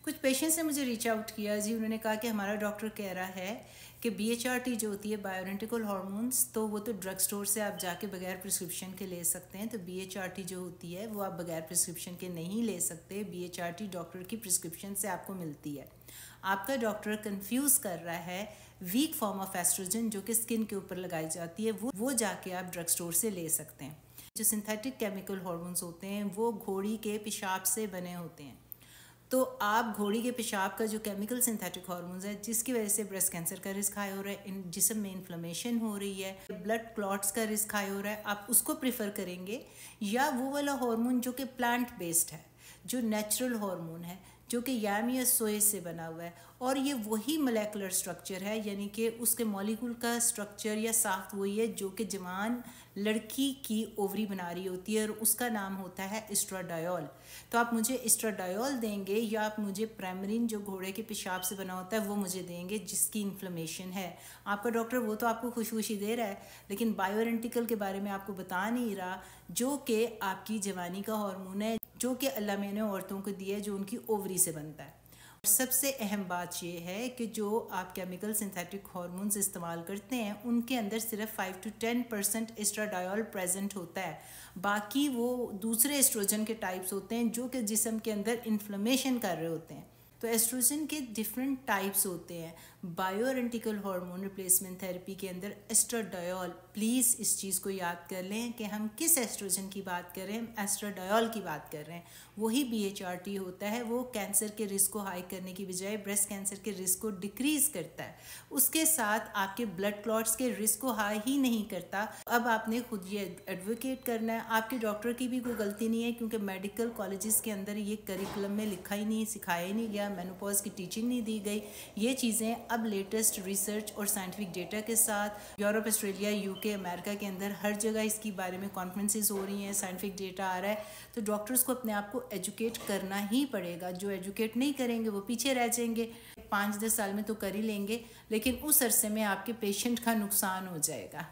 कुछ पेशेंट्स ने मुझे रीच आउट किया जी। उन्होंने कहा कि हमारा डॉक्टर कह रहा है कि BHRT जो होती है बायोइडेंटिकल हार्मोन्स, तो वो तो ड्रग स्टोर से आप जाके बगैर प्रिस्क्रिप्शन के ले सकते हैं। तो BHRT जो होती है वो आप बगैर प्रिस्क्रिप्शन के नहीं ले सकते। BHRT डॉक्टर की प्रिस्क्रिप्शन से आपको मिलती है। आपका डॉक्टर कंफ्यूज कर रहा है वीक फॉर्म ऑफ एस्ट्रोजन जो कि स्किन के ऊपर लगाई जाती है, वो जाके आप ड्रग स्टोर से ले सकते हैं। जो सिंथेटिक केमिकल हार्मोन्स होते हैं वो घोड़ी के पेशाब से बने होते हैं। तो आप घोड़ी के पेशाब का जो केमिकल सिंथेटिक हार्मोन्स है जिसकी वजह से ब्रेस्ट कैंसर का रिस्क हाई हो रहा है, जिस्म में इन्फ्लेमेशन हो रही है, ब्लड क्लॉट्स का रिस्क हाई हो रहा है, आप उसको प्रेफर करेंगे या वो वाला हार्मोन जो कि प्लांट बेस्ड है, जो नेचुरल हार्मोन है, जो कि याम या सोए से बना हुआ है और ये वही मोलेकुलर स्ट्रक्चर है, यानी कि उसके मॉलिक्यूल का स्ट्रक्चर या साख्त वही है जो कि जवान लड़की की ओवरी बना रही होती है और उसका नाम होता है एस्ट्राडायोल। तो आप मुझे एस्ट्राडायोल देंगे या आप मुझे प्राइमरीन जो घोड़े के पेशाब से बना होता है वो मुझे देंगे जिसकी इन्फ्लेमेशन है। आपका डॉक्टर वो तो आपको खुशी खुशी दे रहा है लेकिन बायोइडेंटिकल के बारे में आपको बता नहीं रहा, जो कि आपकी जवानी का हार्मोन है, जो कि अल्लाह मैंने औरतों को दिया है, जो उनकी ओवरी से बनता है। सबसे अहम बात यह है कि जो आप केमिकल सिंथेटिक हार्मोन्स इस्तेमाल करते हैं उनके अंदर सिर्फ 5 to 10% एस्ट्राडायोल प्रेजेंट होता है। बाकी वो दूसरे एस्ट्रोजन के टाइप्स होते हैं जो कि जिस्म के अंदर इन्फ्लेमेशन कर रहे होते हैं। तो एस्ट्रोजन के डिफरेंट टाइप्स होते हैं। बायोइडेंटिकल हार्मोन रिप्लेसमेंट थेरेपी के अंदर एस्ट्राडायोल, प्लीज़ इस चीज़ को याद कर लें कि हम किस एस्ट्रोजन की बात कर रहे हैं, एस्ट्राडायोल की बात कर रहे हैं। वही BHRT होता है, वो कैंसर के रिस्क को हाई करने की बजाय ब्रेस्ट कैंसर के रिस्क को डिक्रीज़ करता है। उसके साथ आपके ब्लड क्लॉट्स के रिस्क को हाई ही नहीं करता। अब आपने खुद ये एडवोकेट करना है, आपके डॉक्टर की भी कोई गलती नहीं है क्योंकि मेडिकल कॉलेजेस के अंदर ये करिकुलम में लिखा ही नहीं, सिखाया ही नहीं गया, मेनोपॉज की टीचिंग नहीं दी गई। ये चीज़ें अब लेटेस्ट रिसर्च और साइंटिफिक डेटा के साथ यूरोप, ऑस्ट्रेलिया, UK, अमेरिका के अंदर हर जगह इसके बारे में कॉन्फ्रेंसेस हो रही हैं, साइंटिफिक डेटा आ रहा है। तो डॉक्टर्स को अपने आप को एजुकेट करना ही पड़ेगा। जो एजुकेट नहीं करेंगे वो पीछे रह जाएंगे। 5-10 साल में तो कर ही लेंगे लेकिन उस अरसे में आपके पेशेंट का नुकसान हो जाएगा।